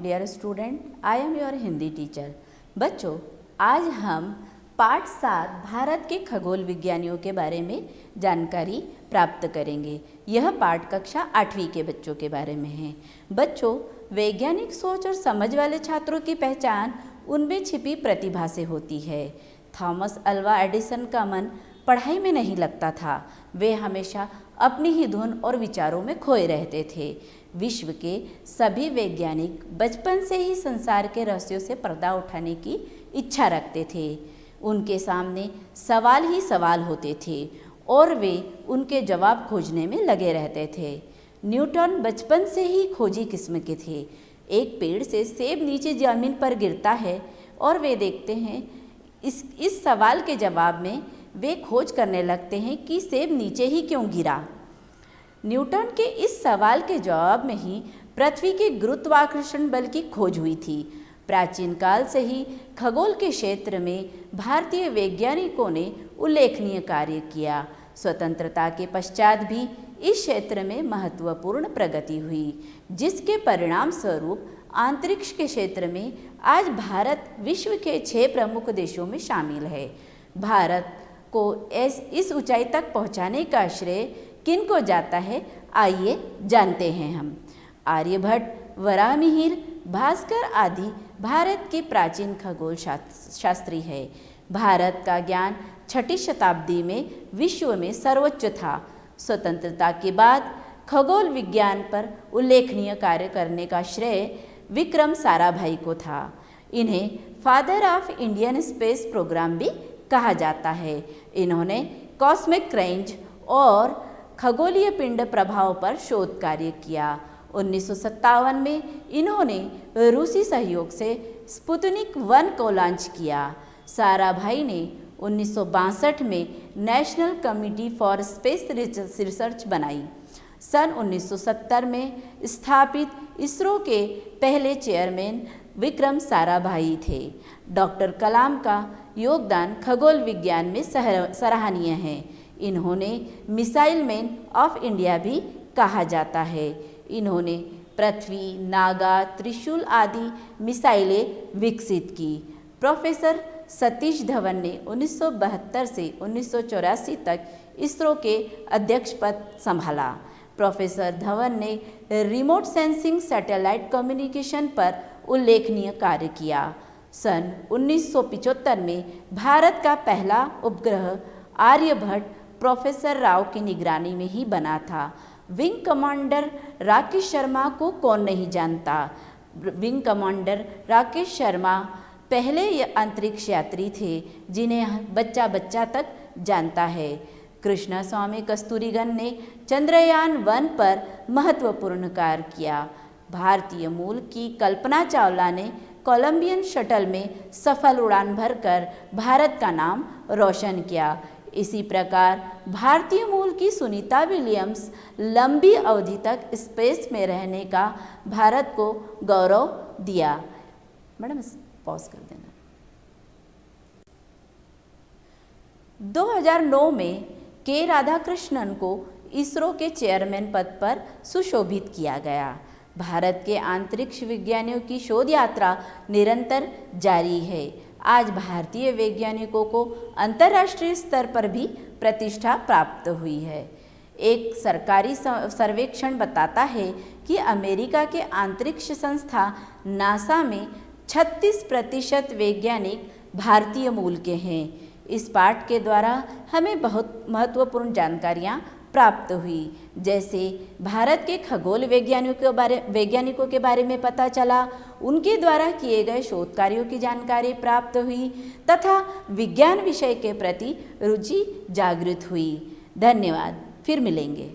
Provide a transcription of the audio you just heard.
Dear student, I am your Hindi teacher. बच्चों, आज हम पाठ 7 भारत के खगोल विज्ञानियों के बारे में जानकारी प्राप्त करेंगे। यह पाठ कक्षा 8वीं के बच्चों के बारे में है। बच्चों, वैज्ञानिक सोच और समझ वाले छात्रों की पहचान उनमें छिपी प्रतिभा से होती है। थॉमस अल्वा एडिसन का मन पढ़ाई में नहीं लगता था। वे हमेशा अपनी ही धुन और विचारों में खोए रहते थे। विश्व के सभी वैज्ञानिक बचपन से ही संसार के रहस्यों से पर्दा उठाने की इच्छा रखते थे। उनके सामने सवाल ही सवाल होते थे और वे उनके जवाब खोजने में लगे रहते थे। न्यूटन बचपन से ही खोजी किस्म के थे। एक पेड़ से सेब नीचे जमीन पर गिरता है और वे देखते हैं इस सवाल के जवाब में वे खोज करने लगते हैं कि सेब नीचे ही क्यों गिरा। न्यूटन के इस सवाल के जवाब में ही पृथ्वी के गुरुत्वाकर्षण बल की खोज हुई थी। प्राचीन काल से ही खगोल के क्षेत्र में भारतीय वैज्ञानिकों ने उल्लेखनीय कार्य किया। स्वतंत्रता के पश्चात भी इस क्षेत्र में महत्वपूर्ण प्रगति हुई, जिसके परिणाम स्वरूप अंतरिक्ष के क्षेत्र में आज भारत विश्व के 6 प्रमुख देशों में शामिल है। भारत को इस ऊंचाई तक पहुंचाने का श्रेय किनको जाता है, आइए जानते हैं हम। आर्यभट्ट, वराहमिहिर, भास्कर आदि भारत के प्राचीन खगोल शास्त्री है। भारत का ज्ञान 6ठी शताब्दी में विश्व में सर्वोच्च था। स्वतंत्रता के बाद खगोल विज्ञान पर उल्लेखनीय कार्य करने का श्रेय विक्रम साराभाई को था। इन्हें father of Indian space program भी कहा जाता है। इन्होंने कॉस्मिक रेंज और खगोलीय पिंड प्रभाव पर शोध कार्य किया। 1957 में इन्होंने रूसी सहयोग से स्पुतनिक 1 को लॉन्च किया। साराभाई ने 1962 में national committee for space research बनाई। सन 1970 में स्थापित इसरो के पहले चेयरमैन विक्रम साराभाई थे। डॉक्टर कलाम का योगदान खगोल विज्ञान में सराहनीय है। इन्होंने मिसाइल मैन ऑफ इंडिया भी कहा जाता है। इन्होंने पृथ्वी, नागा, त्रिशूल आदि मिसाइलें विकसित की। प्रोफेसर सतीश धवन ने 1972 से 1984 तक इसरो के अध्यक्ष पद संभाला। प्रोफेसर धवन ने रिमोट सेंसिंग सैटेलाइट कम्युनिकेशन पर उल्लेखनीय कार्य किया। सन 1975 में भारत का पहला उपग्रह आर्यभट्ट प्रोफेसर राव की निगरानी में ही बना था। विंग कमांडर राकेश शर्मा को कौन नहीं जानता। विंग कमांडर राकेश शर्मा पहले अंतरिक्ष यात्री थे जिन्हें बच्चा बच्चा तक जानता है। कृष्णा स्वामी कस्तूरीगन ने चंद्रयान 1 पर महत्वपूर्ण कार्य किया। भारतीय मूल की कल्पना चावला ने कोलंबियन शटल में सफल उड़ान भरकर भारत का नाम रोशन किया। इसी प्रकार भारतीय मूल की सुनीता विलियम्स लंबी अवधि तक स्पेस में रहने का भारत को गौरव दिया। मैडम पॉज कर देना। 2009 में के राधाकृष्णन को इसरो के चेयरमैन पद पर सुशोभित किया गया। भारत के अंतरिक्ष विज्ञानियों की शोध यात्रा निरंतर जारी है। आज भारतीय वैज्ञानिकों को अंतर्राष्ट्रीय स्तर पर भी प्रतिष्ठा प्राप्त हुई है। एक सरकारी सर्वेक्षण बताता है कि अमेरिका के अंतरिक्ष संस्था नासा में 36% वैज्ञानिक भारतीय मूल के हैं। इस पाठ के द्वारा हमें बहुत महत्वपूर्ण जानकारियाँ प्राप्त हुई, जैसे भारत के खगोल वैज्ञानिकों के बारे में पता चला, उनके द्वारा किए गए शोध कार्यों की जानकारी प्राप्त हुई तथा विज्ञान विषय के प्रति रुचि जागृत हुई। धन्यवाद, फिर मिलेंगे।